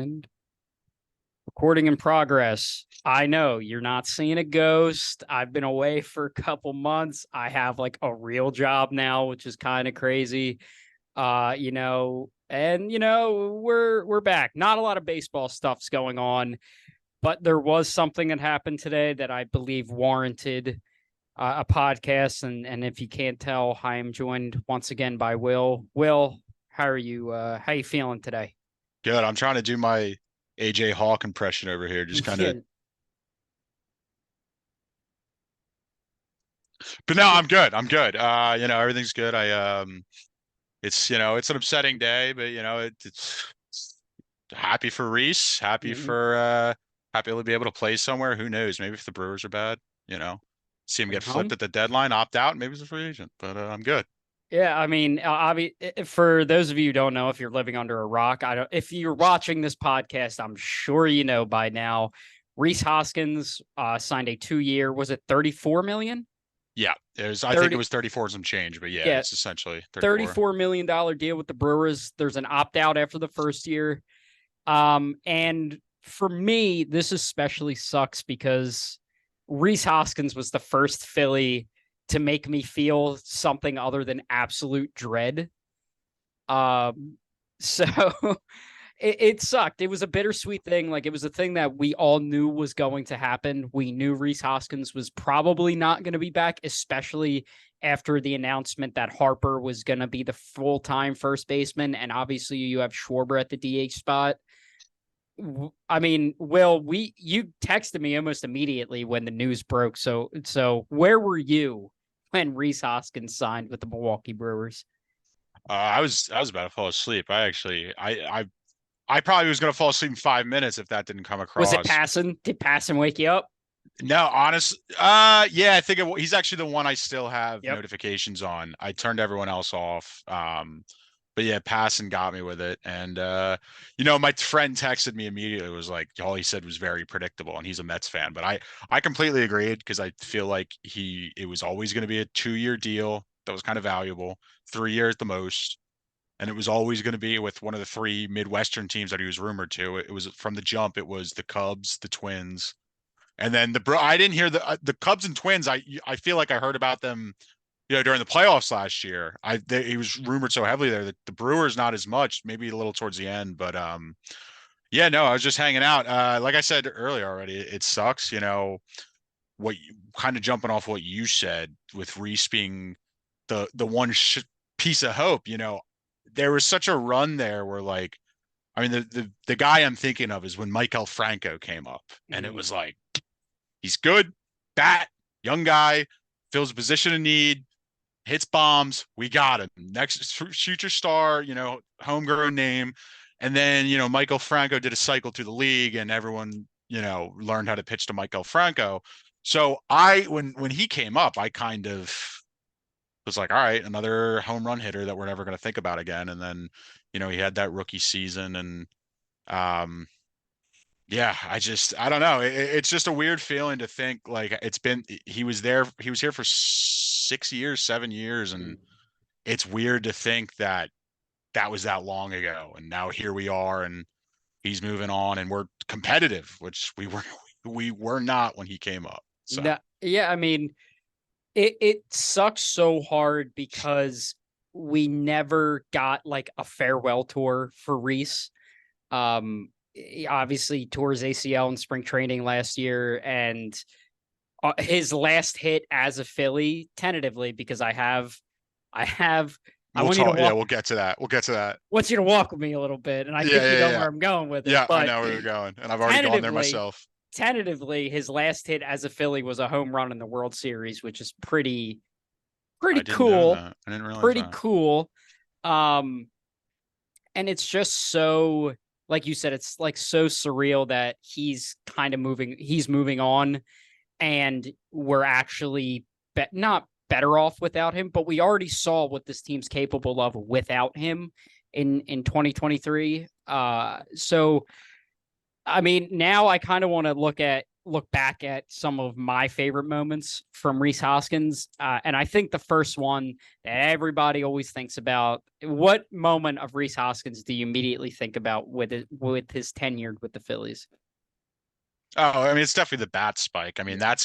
And recording in progress. I know you're not seeing a ghost. I've been away for a couple months. I have like a real job now, which is kind of crazy. We're back. Not a lot of baseball stuff's going on, but there was something that happened today that I believe warranted a podcast. And if you can't tell, I am joined once again by Will. Will, how are you? How you feeling today? Good. I'm trying to do my AJ Hawk impression over here, just kind Yeah, of. But no, I'm good. I'm good. Everything's good. It's an upsetting day, but it's happy for Rhys, happy to be able to play somewhere. Who knows? Maybe if the Brewers are bad, see him get flipped home. at the deadline, opt out, maybe he's a free agent. But I'm good. Yeah, I mean, for those of you who don't know, if you're living under a rock, I don't. If you're watching this podcast, I'm sure you know by now. Rhys Hoskins signed a 2-year. Was it 34 million? Yeah, I think it 30. was 34 some change, but yeah, Yeah, it's essentially 34. $34 million deal with the Brewers. There's an opt out after the first year. And for me, this especially sucks because Rhys Hoskins was the first Philly to make me feel something other than absolute dread. So it sucked. It was a bittersweet thing. Like, it was a thing that we all knew was going to happen. We knew Rhys Hoskins was probably not going to be back, especially after the announcement that Harper was going to be the full-time first baseman. And obviously you have Schwarber at the DH spot. I mean, Will, you texted me almost immediately when the news broke. So where were you when Rhys Hoskins signed with the Milwaukee Brewers? I was about to fall asleep. I probably was going to fall asleep in 5 minutes if that didn't come Was it across. passing? Did passing wake you up? No, honest. Yeah, I think he's actually the one I still have Yep. notifications on. I turned everyone else off. But yeah, Passon got me with it. And my friend texted me immediately, was like, all he said was very predictable, and he's a Mets fan. But I completely agreed, because I feel like it was always going to be a 2-year deal that was kind of valuable, 3 years at the most. And it was always going to be with one of the three Midwestern teams that he was rumored to. It was from the jump. It was the Cubs, the Twins, and then I didn't hear the Cubs and Twins. I feel like I heard about them, during the playoffs last year. He was rumored so heavily there. That the Brewers not as much, maybe a little towards the end, but yeah, no, I was just hanging out. Like I said earlier already, it sucks. What kind of jumping off what you said with Rhys being the one piece of hope. There was such a run there where, like, I mean, the guy I'm thinking of is when Michael Franco came up, and it was like, he's good, bat, young guy, fills a position of need, hits bombs. We got him. Next future star, homegrown name. And then, Michael Franco did a cycle through the league, and everyone, learned how to pitch to Michael Franco. So when he came up, I kind of was like, all right, another home run hitter that we're never going to think about again. And then, he had that rookie season, and um, yeah, I don't know. It's just a weird feeling to think, like, he was here for 6 years, 7 years. And it's weird to think that that was that long ago. And now here we are, and he's moving on, and we're competitive, which we were not when he came up. So, No, yeah, I mean, it sucks so hard because we never got like a farewell tour for Rhys. He obviously tore his ACL in spring training last year, and his last hit as a Philly, tentatively, because I we'll want you to talk. Yeah, walk. we'll get to that. We'll get to that. Want you to walk with me a little bit, and I Yeah, think you yeah, know yeah. where I'm going with it. Yeah, I But know where you're going, and I've already gone there tentatively, myself. tentatively, his last hit as a Philly was a home run in the World Series, which is pretty I didn't know cool. that. I didn't realize Pretty that. cool. Um, and it's just so, like you said, it's like so surreal that he's moving on, and we're actually not better off without him, but we already saw what this team's capable of without him in 2023. So I mean, now I kind of want to look at look back at some of my favorite moments from Rhys Hoskins, and I think the first one that everybody always thinks about. What moment of Rhys Hoskins do you immediately think about with his tenure with the Phillies? Oh, I mean, it's definitely the bat spike. I mean, Yeah.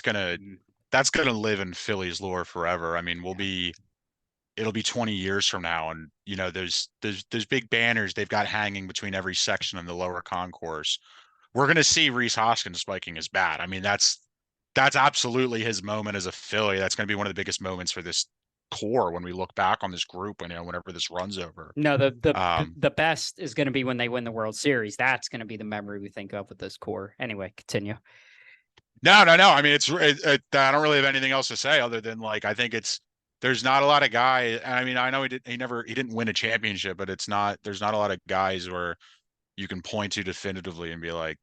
that's gonna live in Phillies lore forever. I mean, it'll be 20 years from now, and there's big banners they've got hanging between every section in the lower concourse. We're gonna see Rhys Hoskins spiking his bat. I mean, that's absolutely his moment as a Philly. That's gonna be one of the biggest moments for this core when we look back on this group and whenever this runs over. No, Um, the best is going to be when they win the World Series. That's going to be the memory we think of with this core. Anyway, continue. no. I mean, I don't really have anything else to say other than like I think there's not a lot of guys. And I mean, I know he didn't win a championship, but there's not a lot of guys where you can point to definitively and be like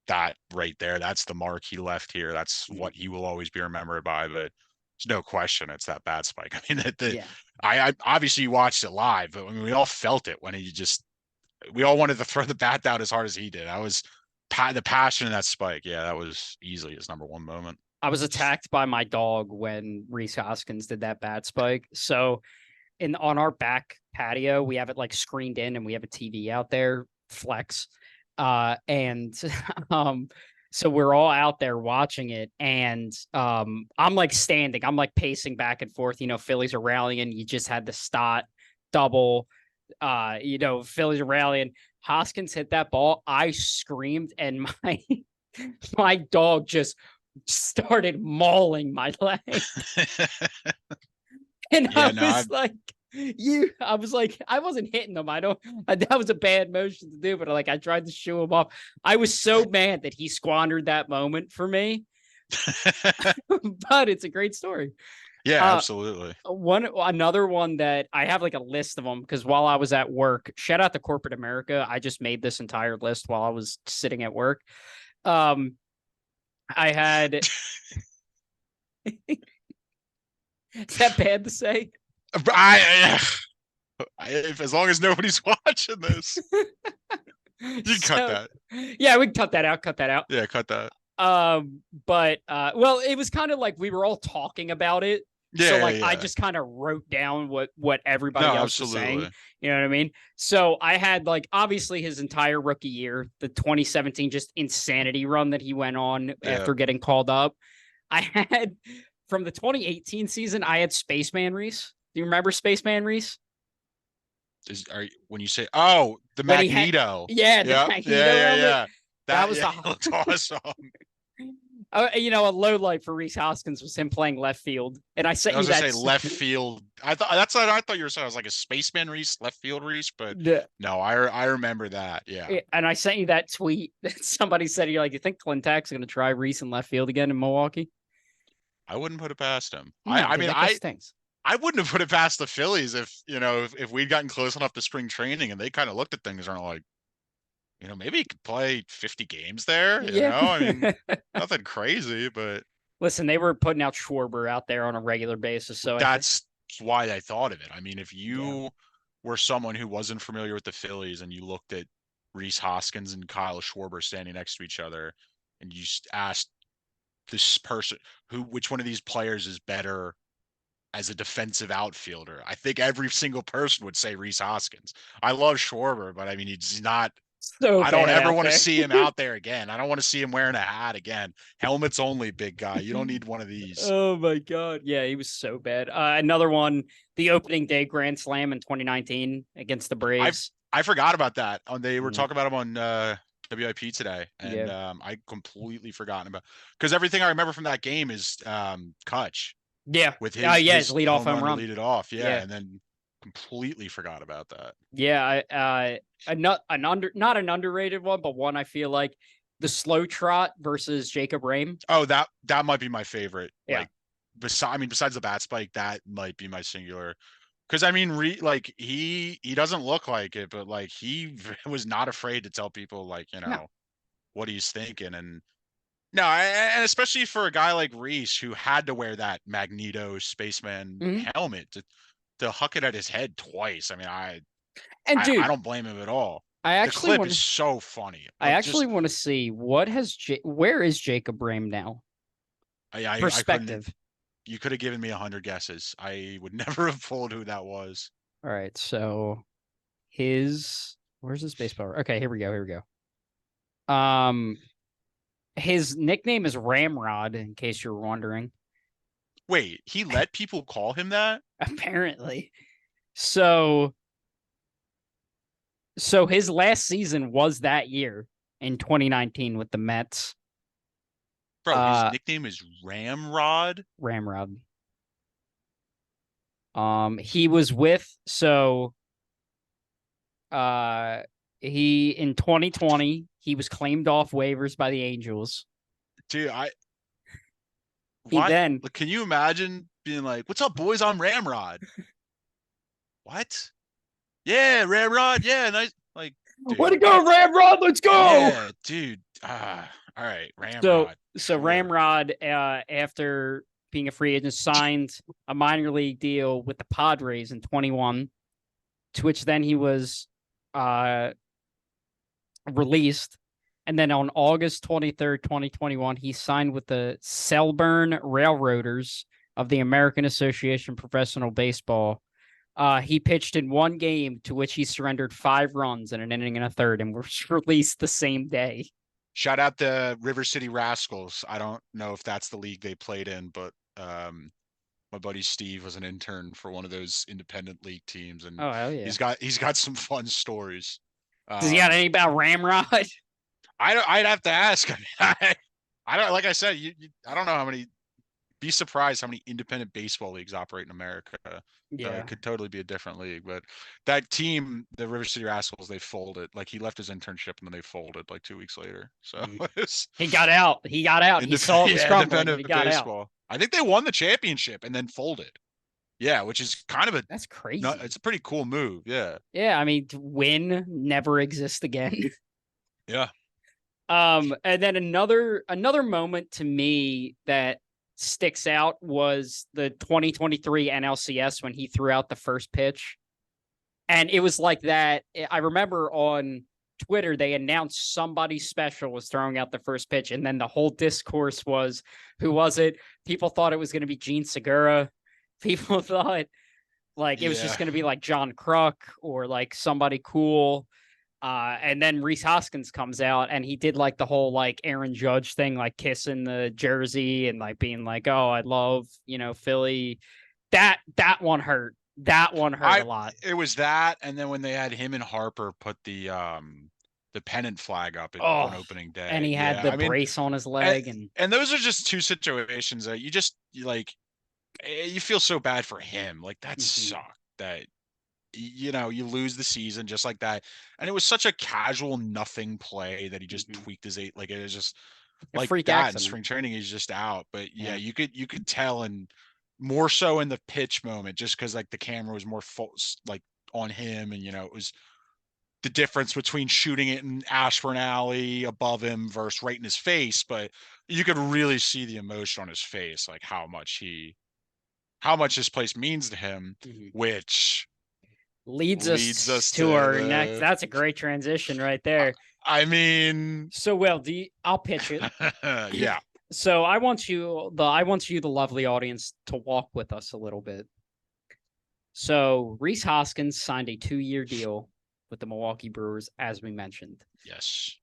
that right there. That's the mark he left here. That's what he will always be remembered by. But there's no question it's that bad spike. I mean, Yeah. I obviously watched it live, but I mean, we all felt it when we all wanted to throw the bat down as hard as he did. I was the passion in that spike. Yeah, that was easily his number one moment. I was attacked by my dog when Rhys Hoskins did that bad spike. So on our back patio, we have it like screened in and we have a TV out there, flex. And um so we're all out there watching it, and I'm like standing, I'm like pacing back and forth. Phillies are rallying, you just had the Stott double, Phillies are rallying. Hoskins hit that ball. I screamed, and my dog just started mauling my leg. And Yeah, no, I was like, I wasn't hitting him. That was a bad motion to do, but like, I tried to shoo him off. I was so mad that he squandered that moment for me, but it's a great story. yeah, absolutely. Another one that I have like a list of them, because while I was at work, shout out to corporate America, I just made this entire list while I was sitting at work. I had. Is that bad to say? As long as nobody's watching this, you cut that. Yeah, we can cut that out. Cut that out. Yeah, cut that. But well, it was kind of like we were all talking about it. Yeah, so like yeah. I just kind of wrote down what everybody else was saying. You know what I mean? So I had like obviously his entire rookie year, the 2017 just insanity run that he went on after getting called up. I had from the 2018 season, I had Spaceman Rhys. Do you remember Spaceman Rhys? When you say, oh, the Magneto. The Magneto. Yeah. That was looked awesome. A low light for Rhys Hoskins was him playing left field, and I sent you that. I was gonna say left field. I thought that's what I thought you were saying. I was like a Spaceman Rhys, left field Rhys, but no, I remember that. Yeah, and I sent you that tweet that somebody said, "You're like, you think Clintack's going to try Rhys in left field again in Milwaukee?" I wouldn't put it past him. No, I wouldn't have put it past the Phillies if we'd gotten close enough to spring training and they kind of looked at things and are like, maybe he could play 50 games there. I mean, nothing crazy, but listen, they were putting out Schwarber out there on a regular basis, so that's why I thought of it. I mean, if you were someone who wasn't familiar with the Phillies and you looked at Rhys Hoskins and Kyle Schwarber standing next to each other, and you asked this person which one of these players is better as a defensive outfielder, I think every single person would say Rhys Hoskins. I love Schwarber, but I mean, he's not. So I don't ever want to see him out there again. I don't want to see him wearing a hat again. Helmets only, big guy. You don't need one of these. Oh my God. Yeah, he was so bad. Another one, the opening day grand slam in 2019 against the Braves. I forgot about that. They were talking about him on WIP today, and I completely forgotten about, because everything I remember from that game is Kutch. Yeah. With his leadoff home run. Lead it off. Yeah. And then completely forgot about that. Yeah. Not an underrated one, but one I feel like the slow trot versus Jacob Rame. Oh, that might be my favorite. Yeah. Like, besides the bat spike, that might be my singular. Because I mean, he doesn't look like it, but like he was not afraid to tell people like what he's thinking. And no, and especially for a guy like Rhys, who had to wear that Magneto Spaceman helmet to huck it at his head twice. I mean, I don't blame him at all. I The actually clip want is so funny I of actually just want to see where is Jacob Ram now? I couldn't. Perspective. You could have given me 100 guesses. I would never have pulled who that was. All right, so where's his baseball? Okay, here we go. Here we go. His nickname is Ramrod, in case you're wondering. Wait, he let people call him that? Apparently. So his last season was that year in 2019 with the Mets. Bro, his nickname is Ramrod. Ramrod. He was with uh he in 2020 he was claimed off waivers by the Angels. Dude, He what? then Like, can you imagine being like, "What's up, boys? I'm Ramrod." What? Yeah, Ramrod. Yeah, nice. Like, way to dude. go, Ramrod, let's go. Yeah, dude. All right, So Ramrod. so Sure. Ramrod after being a free agent signed a minor league deal with the Padres in 21, to which then he was uh released. And then on August 23rd, 2021, he signed with the Selburne Railroaders of the American Association of Professional Baseball. He pitched in one game, to which he surrendered 5 runs in an inning and a third, and was released the same day. Shout out the River City Rascals. I don't know if that's the league they played in, but my buddy Steve was an intern for one of those independent league teams, and Oh, hell yeah. he's got some fun stories. Does he got any about Ramrod? I'd have to ask. I, mean, I don't, like I said, I don't know how many. Be surprised how many independent baseball leagues operate in America. So Yeah. it could totally be a different league. But that team, the River City Rascals, they folded. Like, he left his internship and then they folded like 2 weeks later. So it's He got out. He got out. He saw it was yeah, crumbling and he independent got out. baseball. I think they won the championship and then folded. Yeah, which is kind of That's no, crazy. it's a pretty cool move. Yeah. Yeah, I mean, win, never exist again. Yeah. And then another moment to me that sticks out was the 2023 NLCS when he threw out the first pitch. And it was like that. I remember on Twitter, they announced somebody special was throwing out the first pitch. And then the whole discourse was, who was it? People thought it was going to be Gene Segura. People thought like it was just Yeah. going to be like John Kruk or like somebody cool. And then Rhys Hoskins comes out and he did like the whole like Aaron Judge thing, like kissing the jersey and like being like, "Oh, I love, Philly." That one hurt. That one hurt a lot. It was that, and then when they had him and Harper put the pennant flag up on Oh, opening and day. he had Yeah, the I mean, brace on his and, leg and and those are just two situations that you like you feel so bad for him. Like, that Mhm, sucked that you lose the season just like that. And it was such a casual nothing play that he just mhm. tweaked his eight. Like, it was just A like freak that in accident. spring training. He's just out. But yeah, Yeah. you could tell, and more so in the pitch moment, just because like the camera was more like on him, and it was the difference between shooting it in Ashburn Alley above him versus right in his face. But you could really see the emotion on his face, like how much this place means to him, Mhm. which Leads leads us us to to our next. the. That's a great transition right there. I mean, So, well, I'll pitch it. yeah, So I want you, the lovely audience, to walk with us a little bit. So Rhys Hoskins signed a 2-year deal with the Milwaukee Brewers, as we mentioned. yes.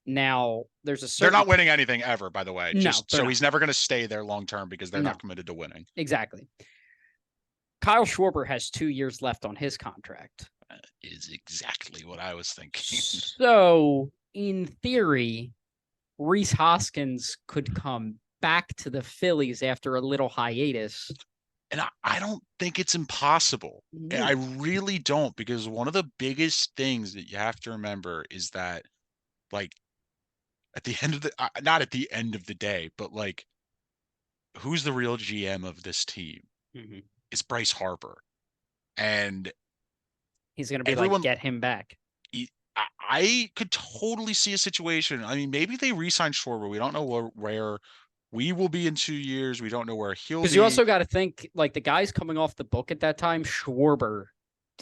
Now there's a They're certain not winning anything ever, by the way. no, Just they're so not. he's never going to stay there long term because they're No, not committed to winning. exactly. Kyle Schwarber has 2 years left on his contract. Is exactly what I was thinking. So in theory, Rhys Hoskins could come back to the Phillies after a little hiatus. And I don't think it's impossible. I really don't, because one of the biggest things that you have to remember is that, like, at the end of the not at the end of the day, but like, who's the real GM of this team? Mm-hmm. It's Bryce Harper, and He's going to be like, everyone. get him back. I could totally see a situation. I mean, maybe they re-sign Schwarber. We don't know where we will be in 2 years. We don't know where he'll Because you be. also got to think like the guys coming off the book at that time, Schwarber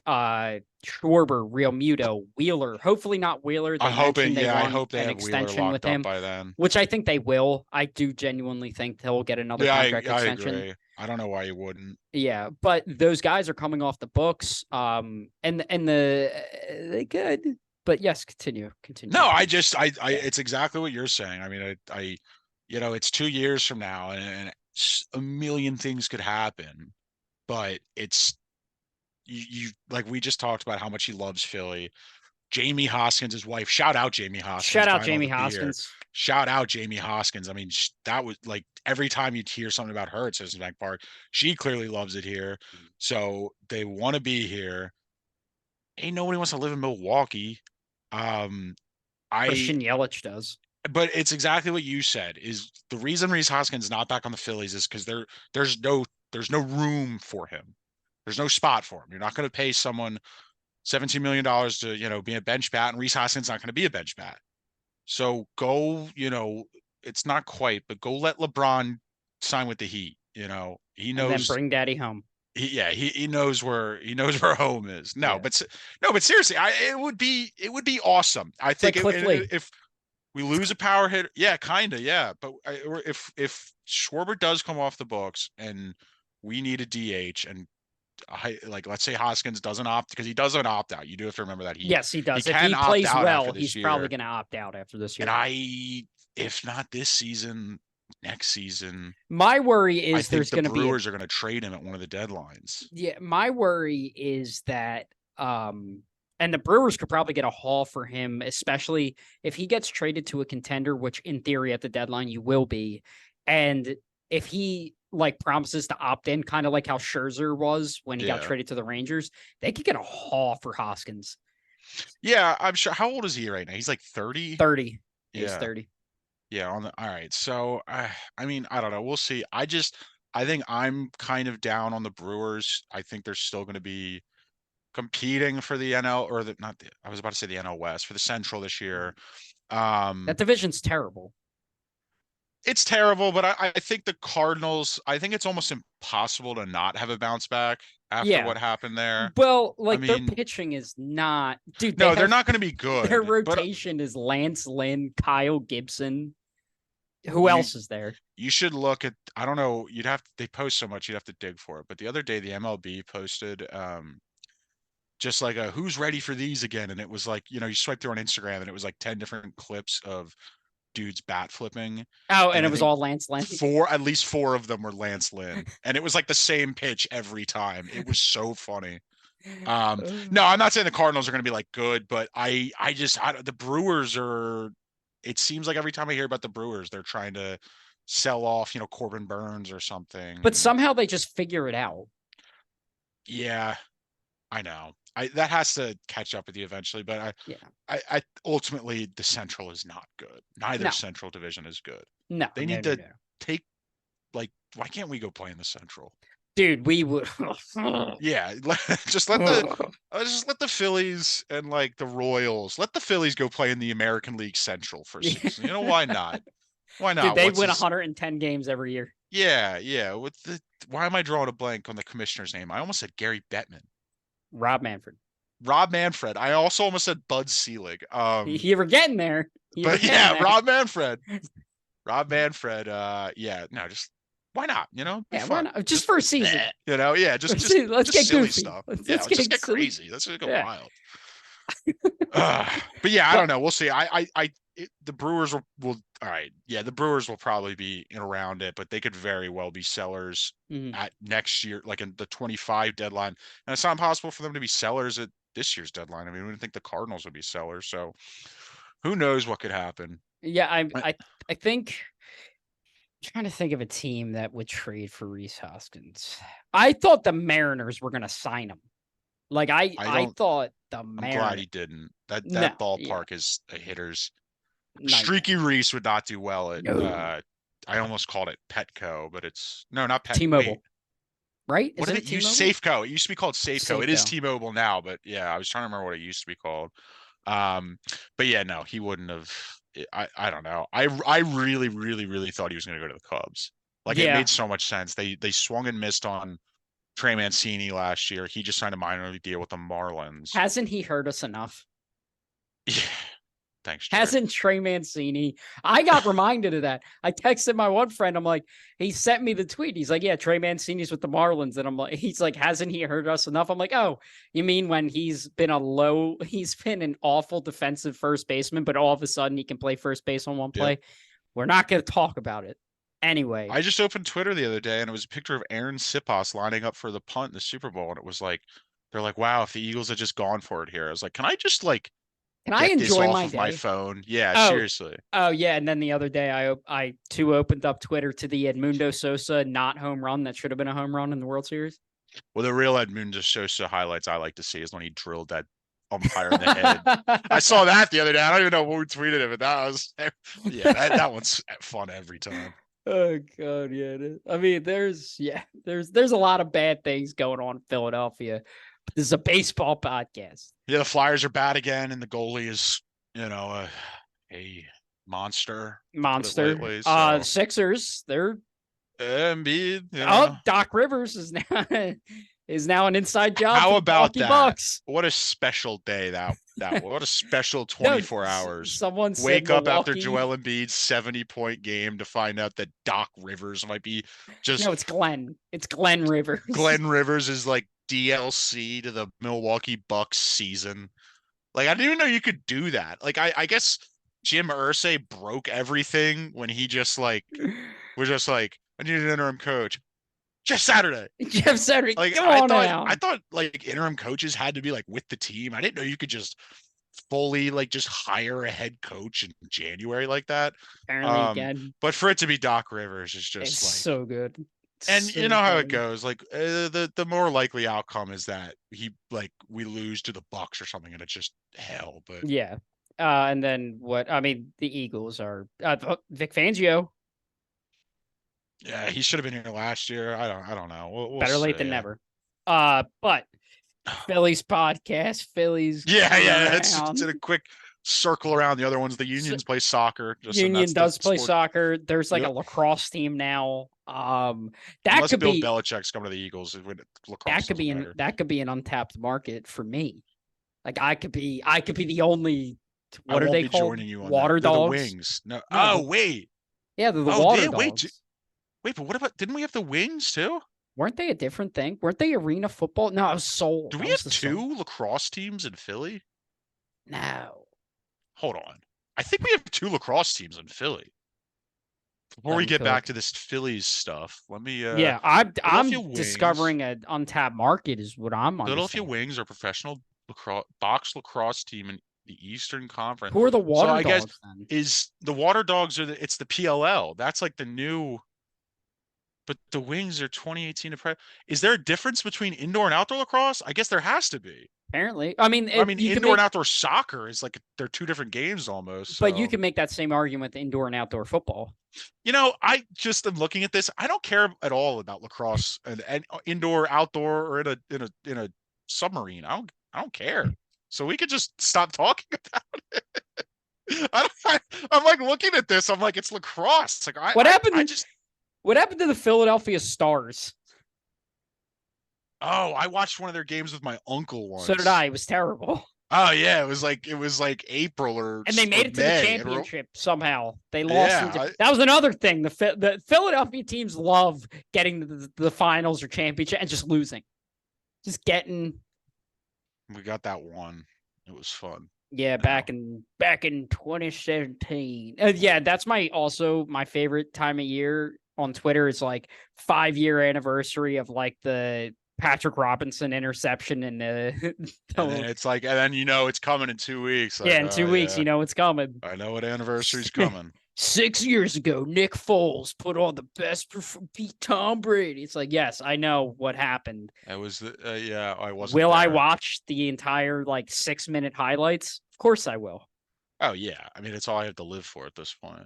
Schwarber, Real Muto, Wheeler. Hopefully not Wheeler. They I'm hoping, mentioned they yeah, I want hope they an have Wheeler extension with locked up him, by then. which I think they will. I do genuinely think they'll get another Yeah, contract I extension. agree. I don't know why you wouldn't. Yeah, but those guys are coming off the books. And they good. But yes, continue No, with I your just, yeah. it's exactly what you're saying. I mean, it's 2 years from now, and a million things could happen. But it's you like we just talked about how much he loves Philly. Jamie Hoskins, his wife. Shout out Jamie Hoskins Shout out buying all Jamie the beer. Hoskins. Shout out Jamie Hoskins. I mean, that was like every time you'd hear something about her at Citizens Bank Park, she clearly loves it here. So they want to be here. Ain't nobody wants to live in Milwaukee. Um, I Christian Yelich does. but it's exactly what you said. Is the reason Rhys Hoskins is not back on the Phillies is because there's no room for him. There's no spot for him. You're not going to pay someone $17 million to be a bench bat, and Rhys Hoskins not going to be a bench bat. So go, it's not quite, but go let LeBron sign with the Heat. He And then knows. bring daddy home. He knows where home is. No, Yeah. but no, but seriously, it would be awesome. I It's like think Cliff Lee. if we lose a power hitter, yeah, kind of, yeah. But or if Schwarber does come off the books and we need a DH, and like let's say Hoskins doesn't opt, because he doesn't opt out. You do have to remember that Yes, he he does. If can he opt plays out after well, this he's probably year. going to opt out after this And year. if not this season, next season, My worry I is think there's the going to be a Brewers are going to trade him at one of the deadlines. yeah. My worry is that and the Brewers could probably get a haul for him, especially if he gets traded to a contender, which in theory at the deadline you will be, and if he like promises to opt in, kind of like how Scherzer was when he got Yeah. traded to the Rangers, they could get a haul for Hoskins. Yeah, I'm sure. How old is he right now? He's like 30. 30. He's Yeah. 30. Yeah. All right. So, I mean, I don't know. We'll see. I think I'm kind of down on the Brewers. I think they're still going to be competing for the NL, or not I was about to say the NL West, for the Central this year. That Um, division's terrible. it's terrible, but I think the Cardinals, I think it's almost impossible to not have a bounce back after Yeah. what happened there. Well, I like their mean, pitching is not, dude. They no, they're have not going to be their good, but rotation is Lance Lynn, Kyle Gibson. Who you else is there? you should look at, I don't know, they post so much you'd have to dig for it. But the other day the MLB posted just like a who's ready for these again, and it was like, you swipe through on Instagram and it was like 10 different clips of dudes bat flipping, Oh, and and it I was think all Lance Lynn. at least four of them were Lance Lynn, and it was like the same pitch every time. It was so funny. No, I'm not saying the Cardinals are going to be like good, but the Brewers are. It seems like every time I hear about the Brewers, they're trying to sell off, Corbin Burns or something. But And somehow they just figure it out. yeah, I know. That has to catch up with you eventually, but Yeah. I ultimately the Central is not good. Neither No, Central division is good. no, They no, need no, to no. take, like, why can't we go play in the Central? Dude, we would. Yeah, just let the Phillies and like the Royals, let the Phillies go play in the American League Central for a season. Why not? Why Dude, not? they win 110 games every year. Yeah, yeah. Why am I drawing a blank on the commissioner's name? I almost said Gary Bettman. Rob Manfred. Rob Manfred. I also almost said Bud Selig. You were getting there. You were But getting yeah, there. Rob Manfred. Rob Manfred. Yeah, no, just why not? Be Yeah, why fun. not? Just for a season. Yeah, just Let's get silly goofy. stuff. Let's Let's just get crazy. Let's just go yeah. wild. But yeah, I don't know. We'll see. The Brewers will. All right. Yeah, the Brewers will probably be in around it, but they could very well be sellers at next year, like in the 25 deadline. And it's not impossible for them to be sellers at this year's deadline. I mean, we didn't think the Cardinals would be sellers, so who knows what could happen. Yeah, I think I'm trying to think of a team that would trade for Rhys Hoskins. I thought the Mariners were gonna sign him. Like I thought the I'm glad he didn't. That No, ballpark is a hitter's. nightmare. Streaky Rhys would not do well at. No. I almost called it Petco, but it's no, not Pet. T-Mobile, Wait, right? what Isn't did it it use? T-Mobile? Safeco. It used to be called Safeco. It is Safeco. T-Mobile now, but yeah, I was trying to remember what it used to be called. But yeah, no, he wouldn't have. I don't know. I really, really, really thought he was going to go to the Cubs. Like, it Yeah. made so much sense. They swung and missed on Trey Mancini last year. He just signed a minor league deal with the Marlins. Hasn't he hurt us enough? Yeah. Thanks, Jared. Hasn't Trey Mancini? I got reminded of that. I texted my one friend. I'm like, he sent me the tweet. He's like, yeah, Trey Mancini's with the Marlins. And I'm like, he's like, hasn't he hurt us enough? I'm like, oh, you mean when he's been an awful defensive first baseman, but all of a sudden he can play first base on one play? Yep. We're not going to talk about it. Anyway. I just opened Twitter the other day and it was a picture of Aaron Sipas lining up for the punt in the Super Bowl. And it was like, they're like, wow, if the Eagles had just gone for it here. I was like, can I just like Can I get this enjoy off my of my day? phone? Yeah, Oh. seriously. Oh yeah, and then the other day I too opened up Twitter to the Edmundo Sosa not home run that should have been a home run in the World Series. Well, the real Edmundo Sosa highlights I like to see is when he drilled that umpire in the head. I saw that the other day. I don't even know who tweeted it, but that was that one's fun every time. Oh god, yeah. It is. I mean, there's a lot of bad things going on in Philadelphia. But this is a baseball podcast. Yeah, the Flyers are bad again, and the goalie is, a monster. Monster. So. Sixers, they're Embiid. Doc Rivers is now an inside job. How for about the that? Bucks. What a special day that what a special 24 hours. Someone wake up Milwaukee. after Joel Embiid's 70-point game to find out that Doc Rivers might be just. No, it's Glenn. It's Glenn Rivers. Glenn Rivers is like DLC to the Milwaukee Bucks season. Like, I didn't even know you could do that. Like, I guess Jim Irsay broke everything when he just like was just like, I need an interim coach. Jeff Saturday. Jeff Saturday. Like, I thought like interim coaches had to be like with the team. I didn't know you could just fully like just hire a head coach in January like that. Apparently again. But for it to be Doc Rivers is just it's like so good. And so you know how it goes. Like the more likely outcome is that we lose to the Bucks or something, and it's just hell. But yeah. And then what? I mean, the Eagles are Vic Fangio. Yeah, he should have been here last year. I don't know. We'll Better late than never. But Phillies podcast, Phillies. Yeah. It's in a quick circle around. The other ones, the Unions play soccer. Union does play soccer. There's like a lacrosse team now. That Unless could Bill be Belichick's coming to the Eagles. Lacrosse that could be an untapped market for me. Like I could be the only. What are they called? Joining you on water that. dogs. The Wings. No. Oh wait. Yeah, they're the water dogs. Wait, but what about? Didn't we have the Wings too? Weren't they a different thing? Weren't they arena football? No, it was Soul. Do we have two lacrosse teams in Philly? No. Hold on. I think we have two lacrosse teams in Philly. Before we get back to this Phillies stuff, let me. Yeah, I'm discovering an untapped market is what I'm on. Philadelphia Wings are a professional box lacrosse team in the Eastern Conference. Who are the water dogs? I guess then? Is the water dogs it's the PLL. That's like the new. But the Wings are 2018. Is there a difference between indoor and outdoor lacrosse? I guess there has to be. Apparently. I mean, indoor and outdoor soccer is like they're two different games almost. But you can make that same argument with indoor and outdoor football. I just am looking at this. I don't care at all about lacrosse and indoor, outdoor, or in a submarine. I don't care. So we could just stop talking about it. I'm like looking at this. I'm like, it's lacrosse. Like what happened? What happened to the Philadelphia Stars? Oh, I watched one of their games with my uncle once. So did I. It was terrible. Oh yeah, it was like April and they made it to the championship somehow. They lost. That was another thing. The Philadelphia teams love getting to the finals or championship and just losing, just getting. We got that one. It was fun. Yeah, back in 2017. Yeah, that's my favorite time of year on Twitter. Is like 5-year anniversary of like the Patrick Robinson interception and then it's like, and then it's coming in 2 weeks. Like, in 2 weeks, it's coming. I know what anniversary's coming. 6 years ago, Nick Foles put on the best beat Tom Brady. It's like, yes, I know what happened. It was I wasn't. Will I watch the entire 6-minute highlights? Of course I will. Oh yeah, I mean it's all I have to live for at this point.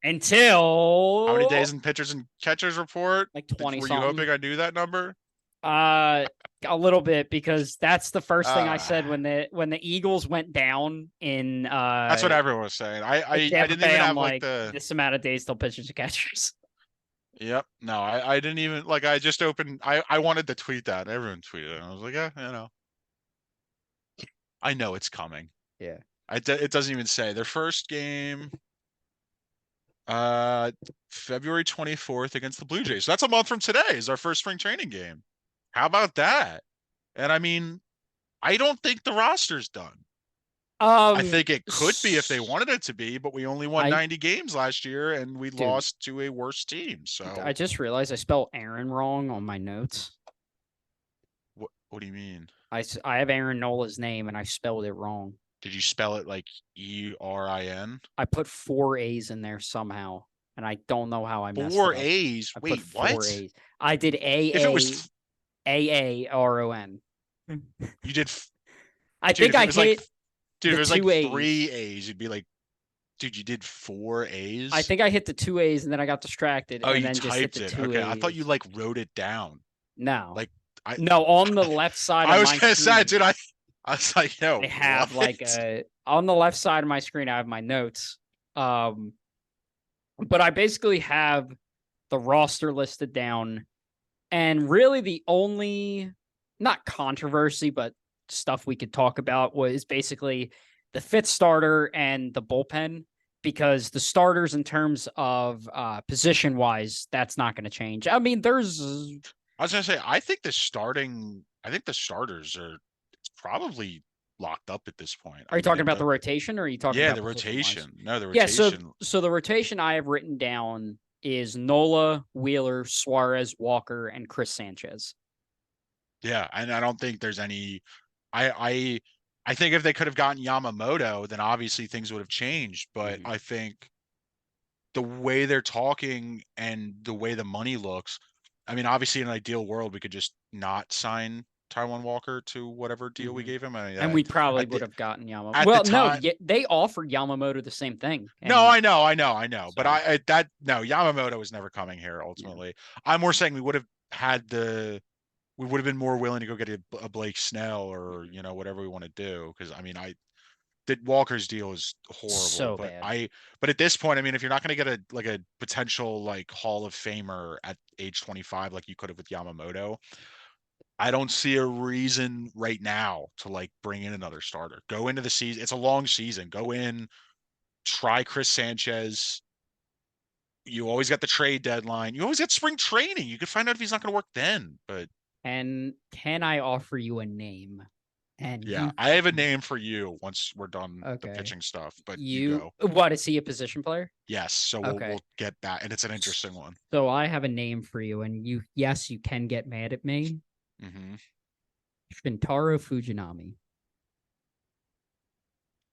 Until how many days in pitchers and catchers report? Like 20. Were you hoping I knew that number? A little bit, because that's the first thing I said when the Eagles went down in. That's what everyone was saying. I didn't even have like this amount of days till pitchers and catchers. Yep. No, I didn't even like. I just opened. I wanted to tweet that. Everyone tweeted it. And I was like, yeah, I know it's coming. Yeah. It doesn't even say their first game. Uh, February 24th against the Blue Jays. So that's a month from today. Is our first spring training game. How about that? And I mean, I don't think the roster's done. I Um, think it could be if they s- wanted it to be, but we only won I 90 games last year and we dude, lost to a worse team. I So just realized I spelled Aaron wrong on my notes. what do you mean? I have Aaron Nola's name and I spelled it wrong. Did you spell it like Erin? I put four A's in there somehow, and I don't know how I messed it Four up. A's. I put Wait, four what? A's. I did If it was AARON. you did I dude, think if it I was like hit dude, if the it was like two A's. three A's, you'd be like, dude, you did four I A's? think I hit the two A's and then I got distracted Oh, and you then just hit typed the it. two Okay. I thought you A's. like wrote it down. No, Like I no, on the left side of I was my gonna say, screen, dude, I was like, I yo, what? have like on the left side of my screen, I have my notes. Um, but I basically have the roster listed down. And really, the only, not controversy, but stuff we could talk about was basically the fifth starter and the bullpen, because the starters, in terms of position wise, that's not going to change. I mean, there's. I was gonna say, I think the starters are it's probably locked up at this point. Are I you mean, talking about the rotation or are you talking yeah, about the position wise? rotation. No, the Yeah. So, rotation. so the rotation I have written down is Nola, Wheeler, Suarez, Walker, and Chris Sanchez. Yeah, and I don't think there's any. I I I think if they could have gotten Yamamoto, then obviously things would have changed. But Mhm. I think the way they're talking and the way the money looks, I mean, obviously in an ideal world, we could just not sign Taiwan Walker to whatever deal we Mhm. gave him. I mean, And we I probably would did have gotten Yamamoto. at the Well, no, time. they offered Yamamoto the same thing, No, and I know. But so that no, Yamamoto was never coming here yeah. ultimately. I'm more saying we would have had we would have been more willing to go get a Blake Snell or whatever we want to do because I mean I did Walker's deal is horrible, So bad. but at this point, I mean, if you're not going to get a potential like Hall of Famer at age 25 like you could have with Yamamoto, I don't see a reason right now to like bring in another starter. Go into the season. It's a long season. Go in, try Chris Sanchez. You always got the trade deadline. You always got spring training. You could find out if he's not going to work then. But And can I offer you a name? And yeah, you, I have a name for you once we're done the okay, pitching stuff. But you you, go. what is he, a position player? Yes, so Okay, we'll get back, and it's an interesting one. so I have a name for you, and yes, you can get mad at me. Hmm. Shintaro Fujinami.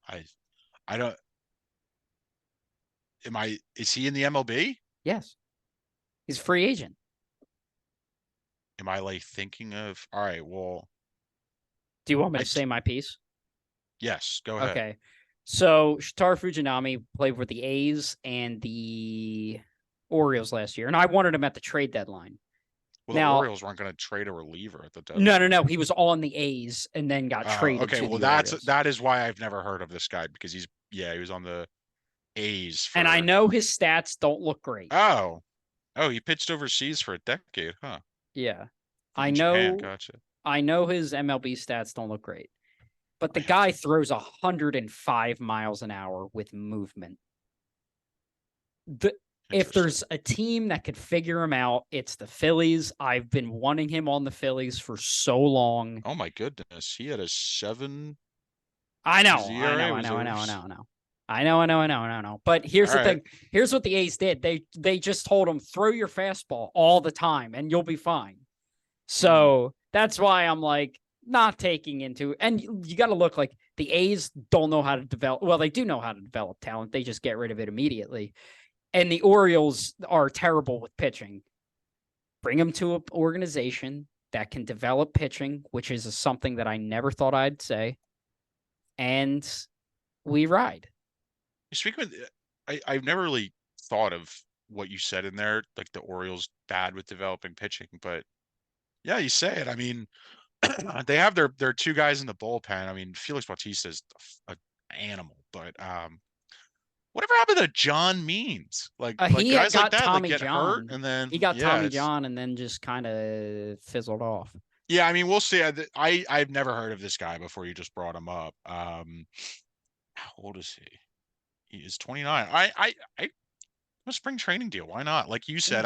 I I don't. Am I? Is he in the MLB? Yes, he's a free agent. Am I like thinking of? All right, well, Do you want me I to say my piece? yes, go ahead. Okay. So Shitaro Fujinami played with the A's and the Orioles last year, and I wanted him at the trade deadline. Well, the Now, Orioles weren't going to trade a reliever at the no, no, deadline. no. He was on the A's and then got Oh, traded okay. to Well, the Orioles. that is why I've never heard of this guy because he was on the A's And I for. know his stats don't look great. Oh, oh, he pitched overseas for a decade, huh? Yeah. I In Japan, know gotcha. I know his MLB stats don't look great. But I the have guy to. throws 105 miles an hour with movement. The If there's Interesting. a team that could figure him out, it's the Phillies. I've been wanting him on the Phillies for so long. Oh my goodness, he had a seven. I His know, I ERA know, I was know, I over. know, I know, I know. I know. But All here's the right. thing. Here's what the A's did. They just told him throw your fastball all the time and you'll be fine. Mm-hmm. So that's why I'm like not taking into, and you got to look like the A's don't know how to develop. Well, they do know how to develop talent. They just get rid of it immediately. And the Orioles are terrible with pitching. Bring them to an organization that can develop pitching, which is something that I never thought I'd say. And we ride. Speaking of, I've never really thought of what you said in there, like the Orioles bad with developing pitching, but yeah, you say it. I mean, they have their two guys in the bullpen. I mean, Felix Bautista is a animal, but Whatever happened to John Means? Like He guys like got that, like Tommy get hurt John. and then He got yeah, Tommy it's John and then just kind of fizzled off. yeah. I mean, we'll see. I've never heard of this guy before. You just brought him up. How old is he? He is 29. I a spring training deal. Why not? Like you Yeah. said,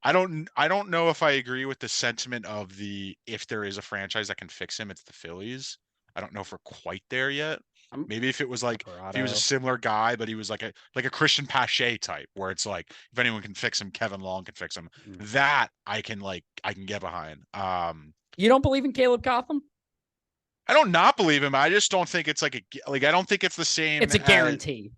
I don't know if I agree with the sentiment of the if there is a franchise that can fix him, it's the Phillies. I don't know if we're quite there yet. I'm Maybe if it was like if he was a Alvarado. similar guy, but he was like a Christian Pache type, where it's like if anyone can fix him, Kevin Long can fix him. Mhm. That I can get behind. You don't believe in Caleb Cotham? I don't not believe him. I just don't think it's like I don't think it's the It's same a as guarantee.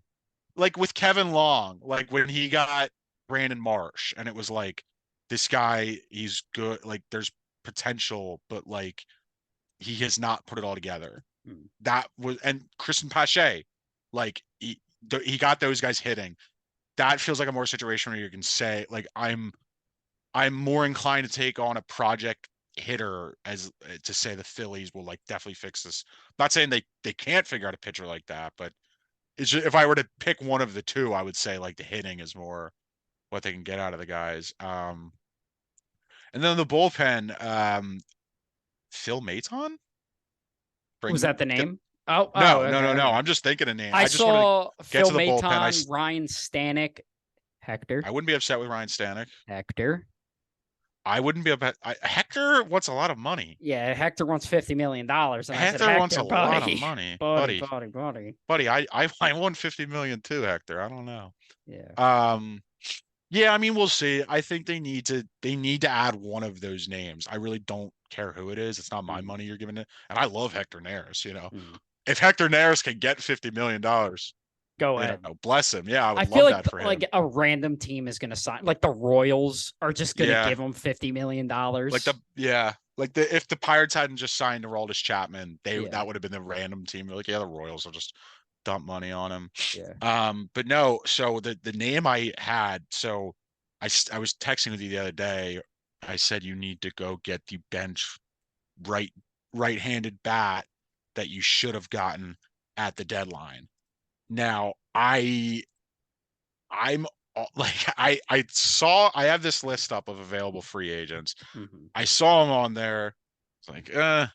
like with Kevin Long, like when he got Brandon Marsh, and it was like this guy, he's good, like there's potential, but like he has not put it all together. Mm. That was and Christian Pache, like he got those guys hitting. That feels like a more situation where you can say like I'm more inclined to take on a project hitter as to say the Phillies will like definitely fix this. Not saying they can't figure out a pitcher like that, but it's just, if I were to pick one of the two, I would say like the hitting is more what they can get out of the guys. And then the bullpen, Phil Maton. Was Bring that the get, name? Oh, no, no, okay, no, no. okay. I'm just thinking a name. I I just wanted to saw get Phil to the bullpen. Maton, Ryan Stanek, I Hector, wouldn't be upset with Ryan Stanek. Hector. I wouldn't be upset. Hector wants a lot of money. Yeah, Hector wants $50 million, and I said, Hector wants a Hector, lot of buddy, money, buddy, buddy. buddy, buddy. Buddy, I won 50 million too, Hector. I don't know. Yeah. Um, Yeah, I mean, we'll see. I think they need to add one of those names. I really don't care who it is. It's not my Mm, money you're giving it. And I love Hector Neris, mm. If Hector Neris can get $50 million, Go ahead. bless him. Yeah, I I would feel love like that for him. a random team is going to sign, like the Royals are just going to Yeah. give him $50 million. Like the if the Pirates hadn't just signed Aroldis Chapman, Yeah, that would have been the random team. Like, yeah, the Royals will just dump money on him. yeah. But no, so the name I had, so I was texting with you the other day. I said you need to go get the bench right right-handed bat that you should have gotten at the deadline. Now, I'm like I have this list up of available free agents. Mm-hmm. I saw him on there. It's like, I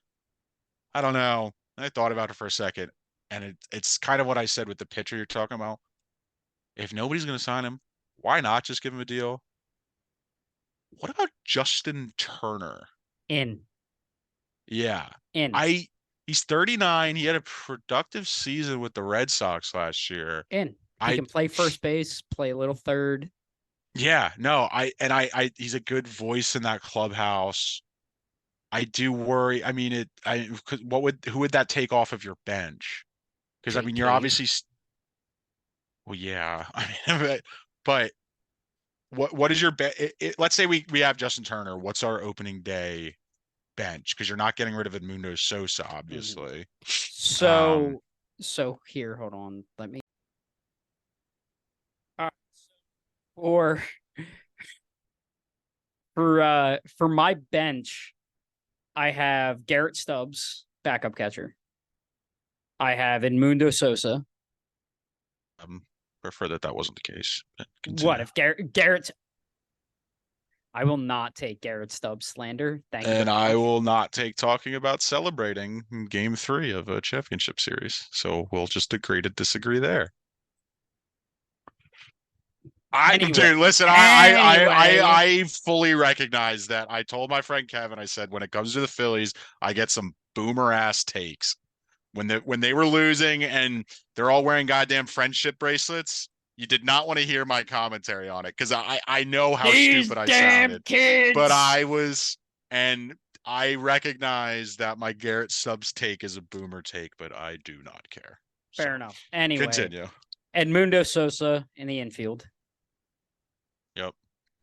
don't know. I thought about it for a second, and it's kind of what I said with the pitcher you're talking about. If nobody's going to sign him, why not just give him a deal? What about Justin Turner? In, Yeah. in, I he's 39. He had a productive season with the Red Sox last year. in. He I can play first base, play a little third. yeah, no, I he's a good voice in that clubhouse. I do worry. I mean, who would that take off of your bench? Because I Jake mean, you're Cave. obviously well, yeah. I mean, but what is your let's say we have Justin Turner. What's our opening day bench? Because you're not getting rid of Edmundo Sosa, Mm-hmm. obviously. Um, So here, hold on. Let me. Uh, or for my bench, I have Garrett Stubbs, backup catcher. I have Edmundo Sosa. um, prefer that wasn't the case. But What continue. if Garrett? I will not take Garrett Stubbs slander. Thank you And very I much. will not take talking about celebrating game 3 of a championship series. So we'll just agree to disagree there. Anyway, Dude, listen, anyway, I fully recognize that. I told my friend Kevin, I said, when it comes to the Phillies, I get some boomer ass takes. When they were losing and they're all wearing goddamn friendship bracelets, you did not want to hear my commentary on it because I know how these stupid I damn sounded. But kids. I recognize that my Garrett Subs take is a boomer take, but I do not care. So Fair enough. Anyway, continue. Edmundo Sosa in the infield. Yep.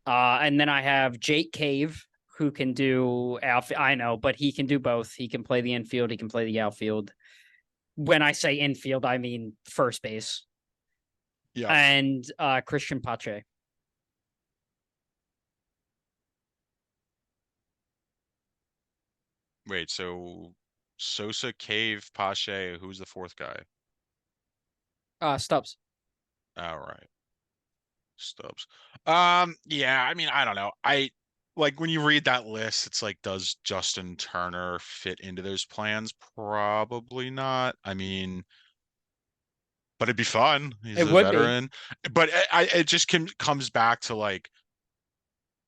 And then I have Jake Cave, who can do outfield. I know, but he can do both. He can play the infield. He can play the outfield. When I say infield, I mean first base. Yeah. And Christian Pache. Wait, so Sosa, Cave, Pache, who's the fourth guy? Stubbs. All right. Stubbs. Yeah, I mean, I don't know. I like when you read that list, it's like, does Justin Turner fit into those plans? Probably not. I mean, but it'd be fun. He's It a would be. veteran. But it just comes back to like,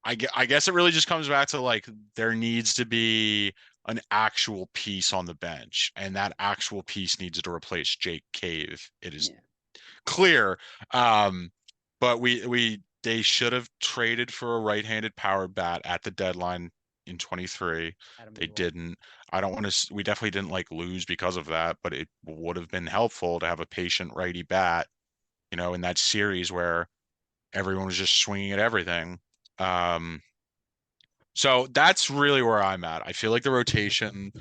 I guess it really just comes back to like, there needs to be an actual piece on the bench, and that actual piece needs to replace Jake Cave. It is Yeah. clear. But they should have traded for a right-handed power bat at the deadline in 23. Adam They Duvall. didn't. I don't want to. We definitely didn't like lose because of that, but it would have been helpful to have a patient righty bat, in that series where everyone was just swinging at everything. Um, so that's really where I'm at. I feel like the rotation,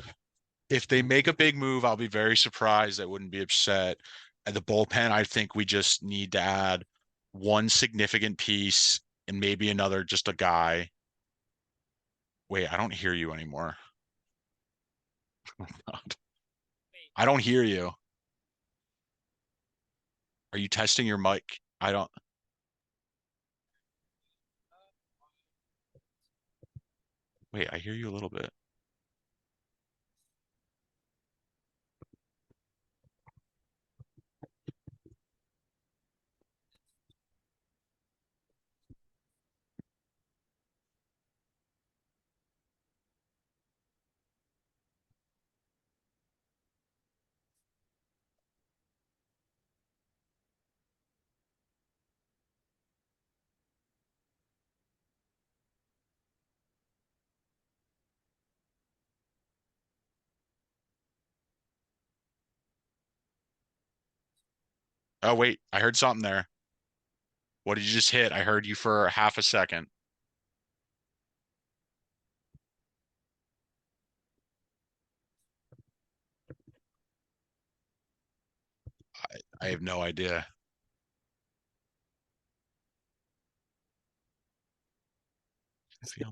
if they make a big move, I'll be very surprised. I wouldn't be upset. At the bullpen, I think we just need to add one significant piece and maybe another, just a guy. Wait, I don't hear you anymore. I don't hear you. Are you testing your mic? I don't. Wait, I hear you a little bit. Oh, wait, I heard something there. What did you just hit? I heard you for half a second. I have no idea.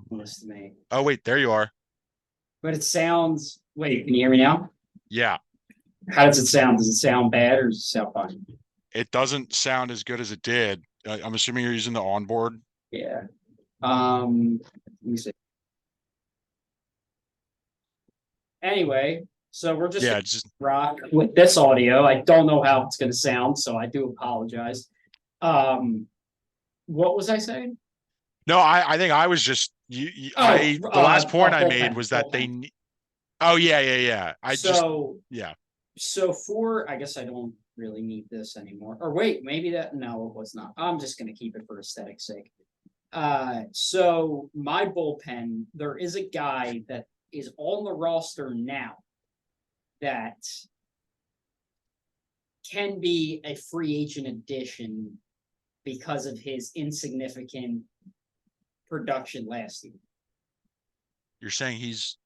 Listen to me. Oh, wait, there you are. But it sounds. Wait, can you hear me now? Yeah, How does it sound? Does it sound bad or does it sound fine? it doesn't sound as good as it did. I'm assuming you're using the onboard. Yeah. Let me see. Anyway, so we're just Yeah, gonna it's just rock with this audio. I don't know how it's gonna sound, so I do apologize. Um, what was I saying? no. I think I was just Oh, the last point I made bullpen, was that bullpen. Oh, yeah, yeah, yeah. So, Yeah. I guess I don't really need this anymore. Or wait, maybe that, no, it was not. I'm just gonna keep it for aesthetic's sake. So my bullpen, there is a guy that is on the roster now that can be a free agent addition because of his insignificant production last year. You're saying he's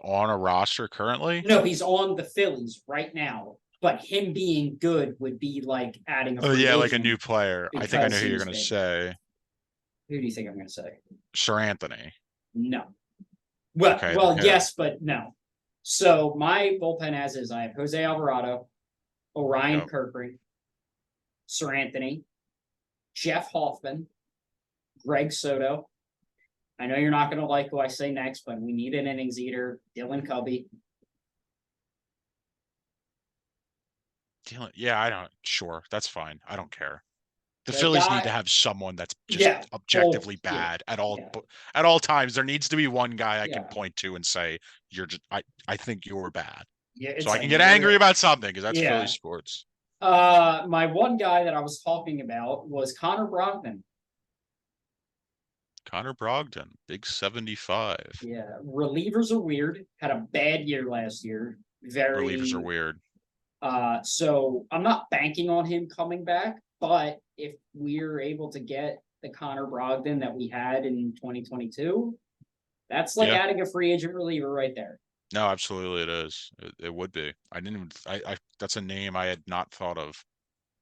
on a roster currently? No, he's on the Phillies right now, but him being good would be like adding a Oh, free yeah, like a agent new player. I think I know because who he you're was gonna big. say. Who do you think I'm going to say? Sir Anthony. No. Well, Okay, then well, who? yes, but no. So my bullpen as is, I have Jose Alvarado, Orion Yep. Kirkry, Sir Anthony, Jeff Hoffman, Greg Soto. I know you're not going to like who I say next, but we need an innings eater. Dylan Cubby. Yeah, I don't. Sure, that's fine. I don't care. The The Phillies need to guy, have someone that's just yeah, full, objectively yeah, bad yeah, at all times. There needs to be one guy I can yeah, point to and say, "You're just I think you're bad." yeah. So It's I like can get angry you're, about something because that's Philly yeah. sports. My one guy that I was talking about was Connor Brogdon. Connor Brogdon, big 75. Yeah, relievers are weird. Had a bad year last year. Relievers are Very weird. so I'm not banking on him coming back, but if we're able to get the Connor Brogdon that we had in 2022, that's like Yeah. adding a free agent reliever right there. No, absolutely it is. It would be. I didn't even I that's a name I had not thought of.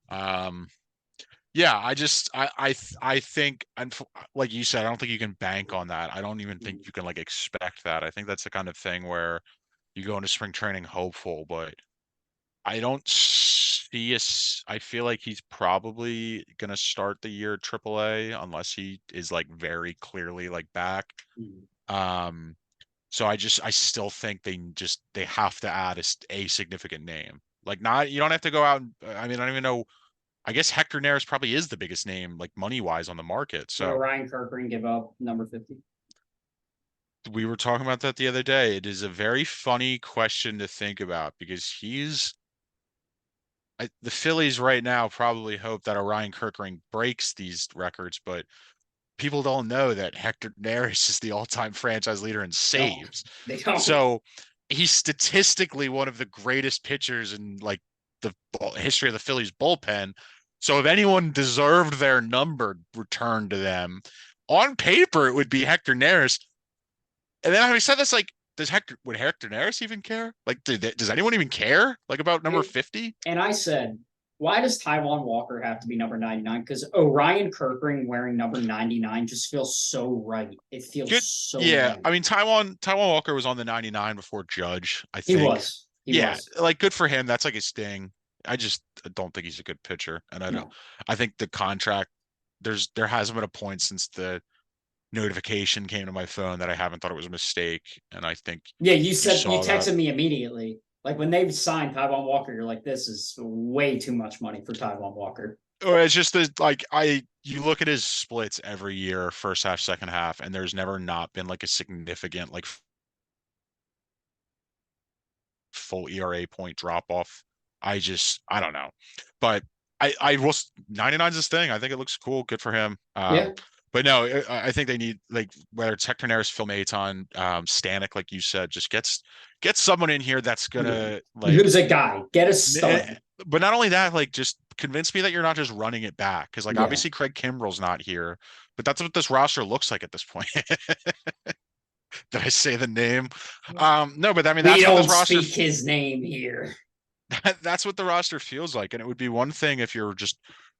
Um yeah, I think, and like you said, I don't think you can bank on that. I don't even think you can like expect that. I think that's the kind of thing where you go into spring training hopeful, but I don't I feel like he's probably gonna start the year AAA unless he is like very clearly like back. Mhm. Um, so I still think they have to add a significant name. Like not you don't have to go out and I mean I don't even know. I guess Hector Neris probably is the biggest name like money wise on the market. Would So Orion Kirkring give up number 50? we were talking about that the other day. It is a very funny question to think about because the Phillies right now probably hope that Orion Kirkring breaks these records, but people don't know that Hector Neris is the all-time franchise leader in Don't. saves. They don't. So he's statistically one of the greatest pitchers in like the history of the Phillies bullpen. So if anyone deserved their number returned to them, on paper it would be Hector Neris. And then having said this, like, would Hector Neris even care? Like, does anyone even care like about number 50? And I said, why does Taiwan Walker have to be number 99? Because Orion Kirkring wearing number 99 just feels so right. It feels Good. so Yeah. right. I mean, Taiwan Walker was on the 99 before Judge, I He think. was. He Yeah, was. like good for him. That's like his thing. I just don't think he's a good pitcher. And No. I think the contract there hasn't been a point since the notification came to my phone that I haven't thought it was a mistake. And I think Yeah, you you saw that. texted me immediately. Like when they signed Taiwan Walker, you're like, this is way too much money for Taiwan Walker. Or it's just that like you look at his splits every year, first half, second half, and there's never not been like a significant like full ERA point drop off. I don't know. But I will 99's his thing. I think it looks cool. Good for him. Yeah. But no, I think they need like whether it's Hector Neris, Phil Maton, Stanek, like you said, just get someone in here that's gonna like Who's a guy? Get a stud. but not only that, like just convince me that you're not just running it back. Because like Yeah. obviously Craig Kimbrell's not here, but that's what this roster looks like at this point. Did I say the name? No, but I mean We that's what don't this roster speak his name here. that's what the roster feels like. And it would be one thing if you're just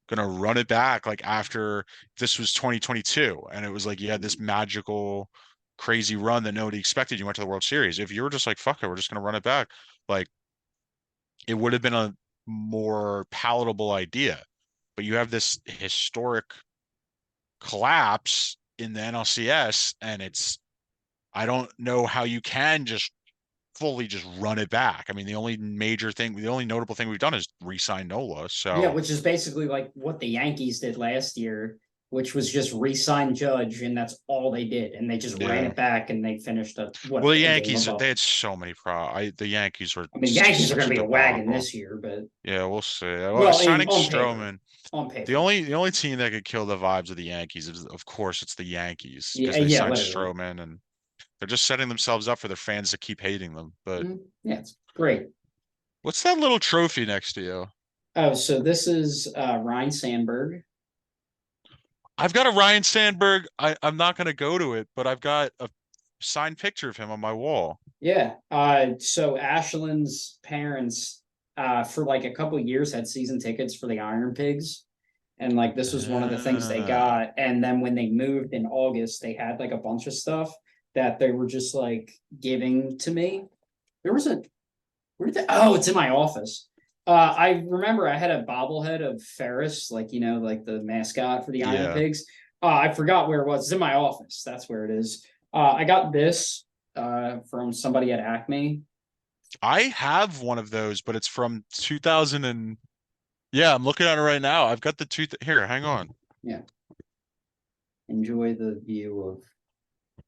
gonna run it back like after this was 2022 and it was like you had this magical crazy run that nobody expected. You went to the World Series. If you were just like, fuck it, we're just gonna run it back, like it would have been a more palatable idea. But you have this historic collapse in the NLCS, and I don't know how you can just fully just run it back. I mean, the only notable thing we've done is re-sign Nola. Yeah, So which is basically like what the Yankees did last year, which was just re-sign Judge, and that's all they did. And they just ran yeah. it back and they finished Well, the a game Yankees above. they had so many the Yankees were I mean, the just Yankees are such going a to be a wagon debacle. this year, but Yeah, we'll see. Well, well, signing on paper, Stroman, on paper, the only team that could kill the vibes of the Yankees is, of course, it's the Yankees yeah, because they yeah, signed literally, Stroman and they're just setting themselves up for their fans to keep hating them. But yeah, it's great. what's that little trophy next to you? Oh, so this is Ryan Sandberg. I've got a Ryan Sandberg. I'm not going to go to it, but I've got a signed picture of him on my wall. Yeah. So Ashland's parents, for like a couple years had season tickets for the Iron Pigs. And like this was one of the things they Ah, got. And then when they moved in August, they had like a bunch of stuff that they were just like giving to me. There was a where did they, oh, it's in my office. I remember I had a bobblehead of Ferris, like like the mascot for the Iron yeah. Pigs. I forgot where it was. It's in my office. That's where it is. I got this from somebody at Acme. I have one of those, but it's from 2000 and yeah, I'm looking at it right now. I've got the here, hang on. Yeah. Enjoy the view of.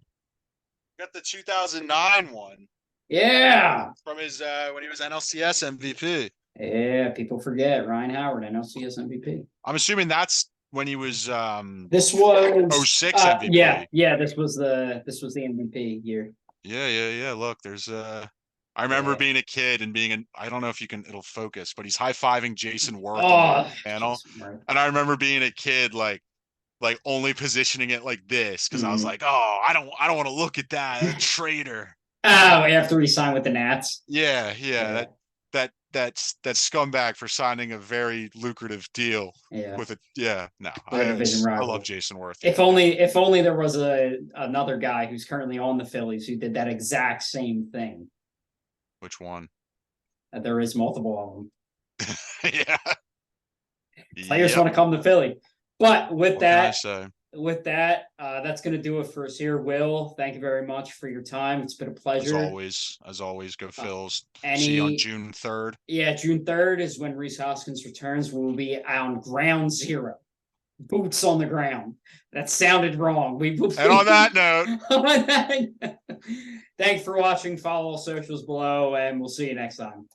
Got the 2009 one Yeah. from his when he was NLCS MVP. Yeah. People forget Ryan Howard, NLCS MVP. I'm assuming that's when he was This was 06 yeah, MVP. yeah, this was the MVP year. Yeah. Look, there's I remember Yeah. being a kid and being an I don't know if it'll focus, but he's high-fiving Jason Worth on the Oh, panel. Jason Worth. And I remember being a kid like only positioning it like this because I was Mhm. like, oh, I don't want to look at that traitor. Oh, after he signed with the Nats. Yeah, Yeah. that scumbag for signing a very lucrative deal Yeah. with it. Yeah, no, For a division I love rival. Jason Worth. If only there was another guy who's currently on the Phillies who did that exact same thing. Which one? There is multiple of them. Yeah. Players Yep. want to come to Philly. But with What can I that, say? that's going to do it for us here. Will, thank you very much for your time. It's been a pleasure. As always, go Phils. See you on Any June 3rd. Yeah, June 3rd is when Rhys Hoskins returns. We will be on ground zero. Boots on the ground. That sounded wrong. We will be And on that note, Thanks for watching. Follow all socials below, and we'll see you next time.